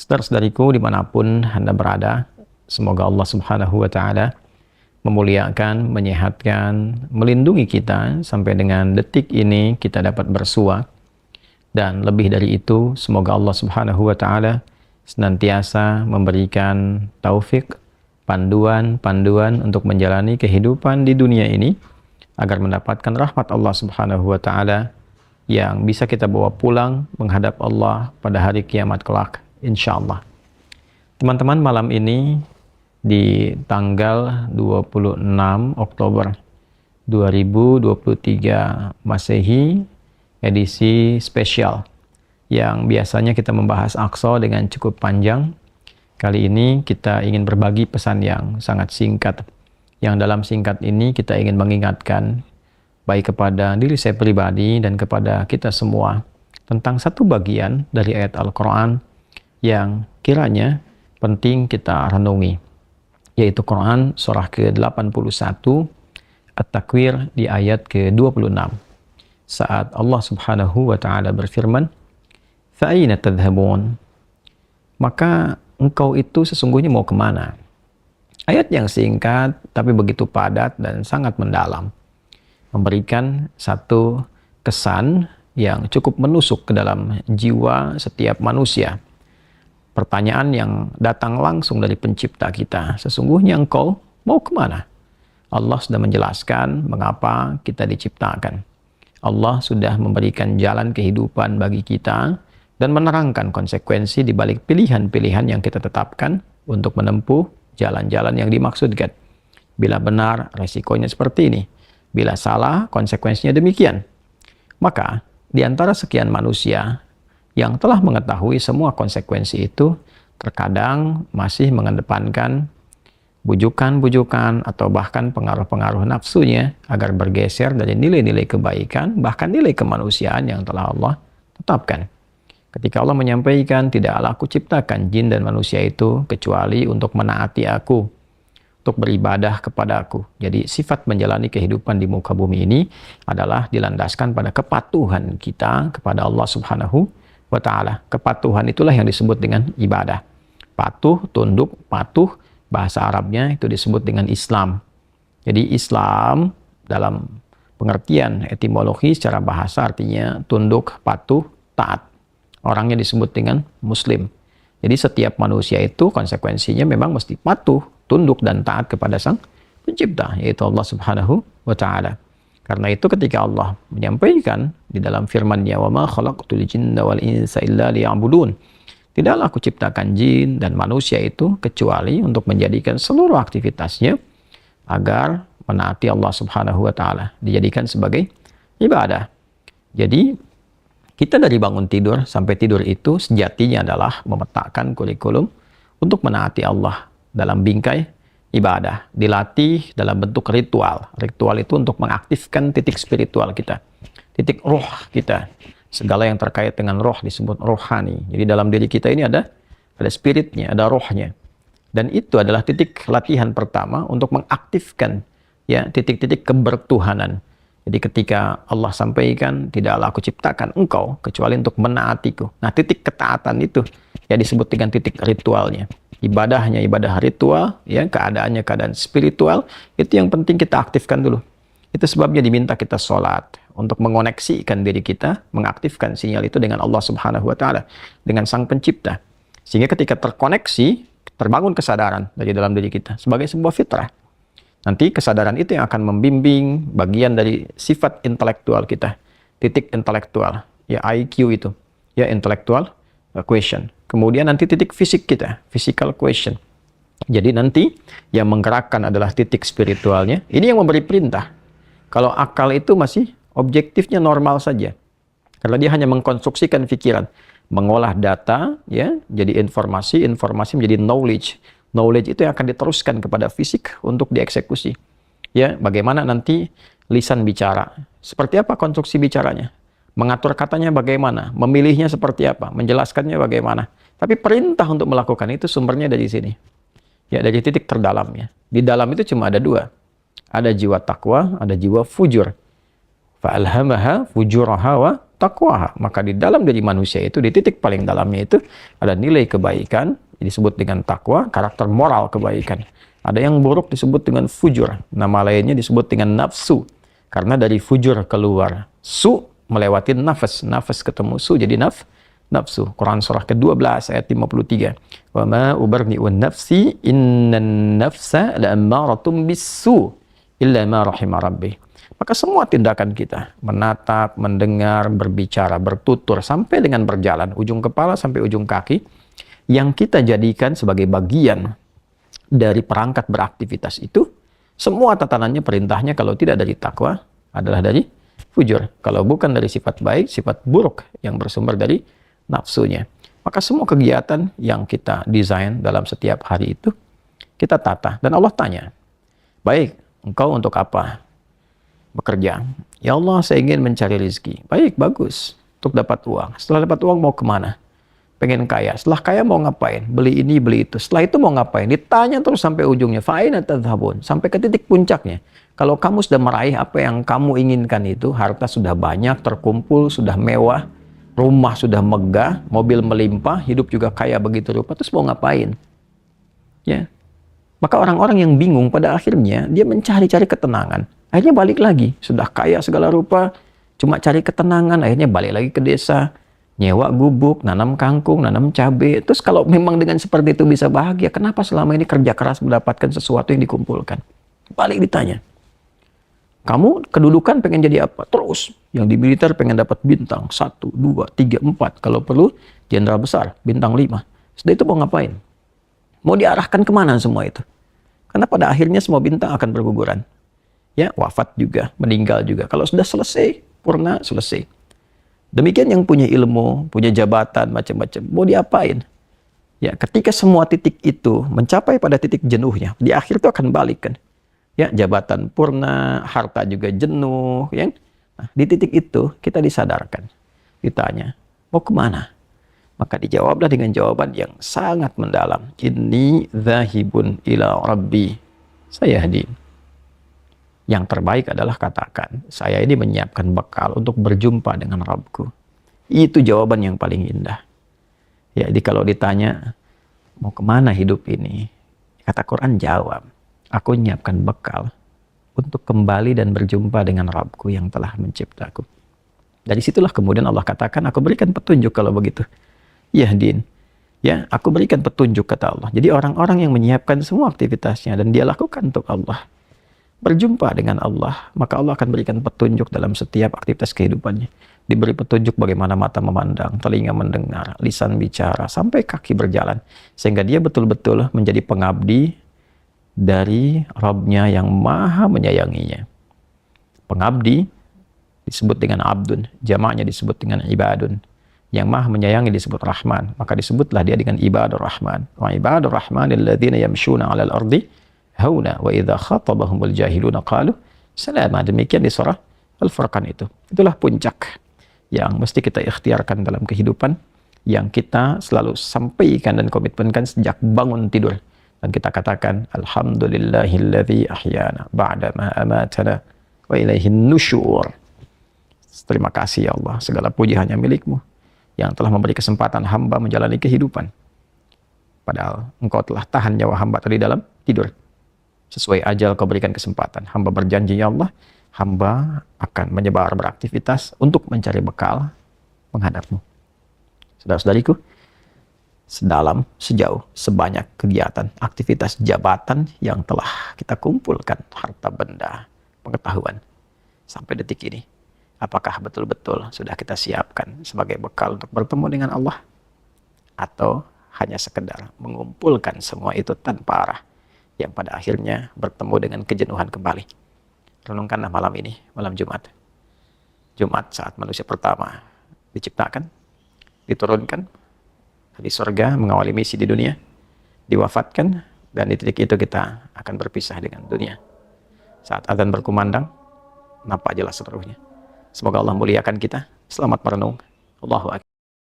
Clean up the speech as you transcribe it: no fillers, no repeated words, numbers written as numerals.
Saudara-saudariku dimanapun Anda berada, semoga Allah Subhanahu wa Ta'ala memuliakan, menyehatkan, melindungi kita sampai dengan detik ini kita dapat bersua. Dan lebih dari itu, semoga Allah Subhanahu wa Ta'ala senantiasa memberikan taufik, panduan untuk menjalani kehidupan di dunia ini agar mendapatkan rahmat Allah Subhanahu wa Ta'ala yang bisa kita bawa pulang menghadap Allah pada hari kiamat kelak, insyaallah. Teman-teman, malam ini di tanggal 26 Oktober 2023 Masehi, edisi spesial yang biasanya kita membahas Aqsa dengan cukup panjang. Kali ini kita ingin berbagi pesan yang sangat singkat, yang dalam singkat ini kita ingin mengingatkan baik kepada diri saya pribadi dan kepada kita semua tentang satu bagian dari ayat Al-Quran yang kiranya penting kita renungi, yaitu Quran surah ke-81 At-Takwir di ayat ke-26, saat Allah Subhanahu wa Ta'ala berfirman, "Fa'aina tadhhabun?" Maka engkau itu sesungguhnya mau kemana? Ayat yang singkat tapi begitu padat dan sangat mendalam, memberikan satu kesan yang cukup menusuk ke dalam jiwa setiap manusia. Pertanyaan yang datang langsung dari pencipta kita, sesungguhnya engkau mau kemana? Allah sudah menjelaskan mengapa kita diciptakan. Allah sudah memberikan jalan kehidupan bagi kita dan menerangkan konsekuensi di balik pilihan-pilihan yang kita tetapkan untuk menempuh jalan-jalan yang dimaksudkan. Bila benar, resikonya seperti ini. Bila salah, konsekuensinya demikian. Maka, di antara sekian manusia yang telah mengetahui semua konsekuensi itu, terkadang masih mengedepankan bujukan-bujukan atau bahkan pengaruh-pengaruh nafsunya agar bergeser dari nilai-nilai kebaikan, bahkan nilai kemanusiaan yang telah Allah tetapkan. Ketika Allah menyampaikan, "Tidaklah aku ciptakan jin dan manusia itu kecuali untuk menaati aku, untuk beribadah kepada aku." Jadi sifat menjalani kehidupan di muka bumi ini adalah dilandaskan pada kepatuhan kita kepada Allah Subhanahu wa Ta'ala. Kepatuhan itulah yang disebut dengan ibadah. Patuh, tunduk, patuh, bahasa Arabnya itu disebut dengan Islam. Jadi Islam dalam pengertian etimologi secara bahasa artinya tunduk, patuh, taat. Orangnya disebut dengan Muslim. Jadi setiap manusia itu konsekuensinya memang mesti patuh, tunduk, dan taat kepada Sang Pencipta, yaitu Allah Subhanahu wa Ta'ala. Karena itu ketika Allah menyampaikan di dalam firman-Nya, "Wa ma khalaqtul jinna wal insa illa liya'budun." Tidaklah aku ciptakan jin dan manusia itu kecuali untuk menjadikan seluruh aktivitasnya agar menaati Allah Subhanahu wa Ta'ala, dijadikan sebagai ibadah. Jadi kita dari bangun tidur sampai tidur itu sejatinya adalah memetakan kurikulum untuk menaati Allah dalam bingkai ibadah, dilatih dalam bentuk ritual. Ritual itu untuk mengaktifkan titik spiritual kita, titik roh kita. Segala yang terkait dengan roh disebut rohani. Jadi dalam diri kita ini ada spiritnya, ada rohnya. Dan itu adalah titik latihan pertama untuk mengaktifkan ya titik-titik kebertuhanan. Jadi ketika Allah sampaikan, "Tidaklah aku ciptakan engkau kecuali untuk menaatiku." Nah, titik ketaatan itu ya disebut dengan titik ritualnya. Ibadahnya ibadah ritual, ya keadaannya keadaan spiritual, itu yang penting kita aktifkan dulu. Itu sebabnya diminta kita sholat untuk mengoneksikan diri kita, mengaktifkan sinyal itu dengan Allah Subhanahu wa Ta'ala, dengan Sang Pencipta. Sehingga ketika terkoneksi, terbangun kesadaran dari dalam diri kita sebagai sebuah fitrah. Nanti kesadaran itu yang akan membimbing bagian dari sifat intelektual kita, titik intelektual, ya IQ itu, ya intellectual question. Kemudian nanti titik fisik kita, physical question. Jadi nanti yang menggerakkan adalah titik spiritualnya. Ini yang memberi perintah. Kalau akal itu masih objektifnya normal saja. Karena dia hanya mengkonstruksikan pikiran, mengolah data, ya, jadi informasi menjadi knowledge. Knowledge itu yang akan diteruskan kepada fisik untuk dieksekusi. Ya, bagaimana nanti lisan bicara? Seperti apa konstruksi bicaranya? Mengatur katanya bagaimana? Memilihnya seperti apa? Menjelaskannya bagaimana? Tapi perintah untuk melakukan itu sumbernya dari sini. Ya, dari titik terdalamnya. Di dalam itu cuma ada dua. Ada jiwa takwa, ada jiwa fujur. Fa'alhamaha fujuraha wa taqwaha. Maka di dalam diri manusia itu, di titik paling dalamnya itu ada nilai kebaikan disebut dengan takwa, karakter moral kebaikan. Ada yang buruk disebut dengan fujur, nama lainnya disebut dengan nafsu. Karena dari fujur keluar su, melewati nafas, nafas ketemu su jadi nafsu. Quran surah ke-12 ayat 53. Wa ma ubarni'un nafsi innan nafsa la'ammaratum bisu illa ma rahima rabbi. Maka semua tindakan kita, menatap, mendengar, berbicara, bertutur, sampai dengan berjalan, ujung kepala sampai ujung kaki, yang kita jadikan sebagai bagian dari perangkat beraktivitas itu, semua tatanannya, perintahnya kalau tidak dari takwa, adalah dari fujur. Kalau bukan dari sifat baik, sifat buruk yang bersumber dari nafsunya. Maka semua kegiatan yang kita desain dalam setiap hari itu, kita tata. Dan Allah tanya, baik, engkau untuk apa bekerja? Ya Allah, saya ingin mencari rezeki. Baik, bagus. Untuk dapat uang. Setelah dapat uang mau kemana? Pengen kaya. Setelah kaya mau ngapain? Beli ini, beli itu. Setelah itu mau ngapain? Ditanya terus sampai ujungnya. Fa'ina tadhhabun. Sampai ke titik puncaknya. Kalau kamu sudah meraih apa yang kamu inginkan itu, harta sudah banyak, terkumpul, sudah mewah, rumah sudah megah, mobil melimpah, hidup juga kaya begitu rupa, terus mau ngapain? Ya. Maka orang-orang yang bingung pada akhirnya, dia mencari-cari ketenangan. Akhirnya balik lagi. Sudah kaya segala rupa, cuma cari ketenangan, akhirnya balik lagi ke desa, nyewa gubuk, nanam kangkung, nanam cabai. Terus kalau memang dengan seperti itu bisa bahagia, kenapa selama ini kerja keras mendapatkan sesuatu yang dikumpulkan? Balik ditanya. Kamu kedudukan pengen jadi apa? Terus. Yang di militer pengen dapat bintang 1, 2, 3, 4. Kalau perlu, jenderal besar, bintang 5. Setelah itu mau ngapain? Mau diarahkan kemana semua itu? Karena pada akhirnya semua bintang akan berguguran. Ya, wafat juga, meninggal juga. Kalau sudah selesai, purna, selesai. Demikian yang punya ilmu, punya jabatan, macam-macam. Mau diapain? Ya, ketika semua titik itu mencapai pada titik jenuhnya, di akhir itu akan balik kan. Ya, jabatan purna, harta juga jenuh, ya. Nah, di titik itu kita disadarkan, ditanya, mau kemana? Maka dijawablah dengan jawaban yang sangat mendalam. Inni dzahibun ila rabbi sayahdin. Yang terbaik adalah katakan, saya ini menyiapkan bekal untuk berjumpa dengan Rabbku. Itu jawaban yang paling indah. Ya, jadi kalau ditanya, mau kemana hidup ini? Kata Quran jawab, aku menyiapkan bekal untuk kembali dan berjumpa dengan Rabbku yang telah menciptaku. Dari situlah kemudian Allah katakan, aku berikan petunjuk kalau begitu. Yahdin. Ya, aku berikan petunjuk kata Allah. Jadi orang-orang yang menyiapkan semua aktivitasnya dan dia lakukan untuk Allah, berjumpa dengan Allah, maka Allah akan berikan petunjuk dalam setiap aktivitas kehidupannya. Diberi petunjuk bagaimana mata memandang, telinga mendengar, lisan bicara, sampai kaki berjalan. Sehingga dia betul-betul menjadi pengabdi dari Rabb-Nya yang maha menyayanginya. Pengabdi disebut dengan abdun, jamaknya disebut dengan ibadun. Yang maha menyayangi disebut Rahman, maka disebutlah dia dengan ibadur Rahman. Wa ibadur Rahman alladzina yamshuna 'alal ardi hauna wa idza khatabahumul jahiluna qalu salama. Demikian di surah Al-Furqan itu. Itulah puncak yang mesti kita ikhtiarkan dalam kehidupan, yang kita selalu sampaikan dan komitmenkan sejak bangun tidur. Dan kita katakan, alhamdulillahilladzi ahyana ba'da ma amatana wa ilaihin nusyur. Terima kasih ya Allah, segala puji hanya milik-Mu yang telah memberi kesempatan hamba menjalani kehidupan. Padahal Engkau telah tahan nyawa hamba tadi dalam tidur. Sesuai ajal Kau berikan kesempatan. Hamba berjanji ya Allah, hamba akan menyebar beraktivitas untuk mencari bekal menghadap-Mu. Saudara-saudariku, sedalam, sejauh, sebanyak kegiatan, aktivitas jabatan yang telah kita kumpulkan, harta benda, pengetahuan, sampai detik ini, apakah betul-betul sudah kita siapkan sebagai bekal untuk bertemu dengan Allah? Atau hanya sekedar mengumpulkan semua itu tanpa arah, yang pada akhirnya bertemu dengan kejenuhan kembali? Renungkanlah malam ini, malam Jumat. Jumat saat manusia pertama diciptakan, diturunkan di surga, mengawali misi di dunia, diwafatkan, dan di titik itu kita akan berpisah dengan dunia. Saat adzan berkumandang, nampak jelas seluruhnya. Semoga Allah muliakan kita. Selamat merenung. Allahu Akbar.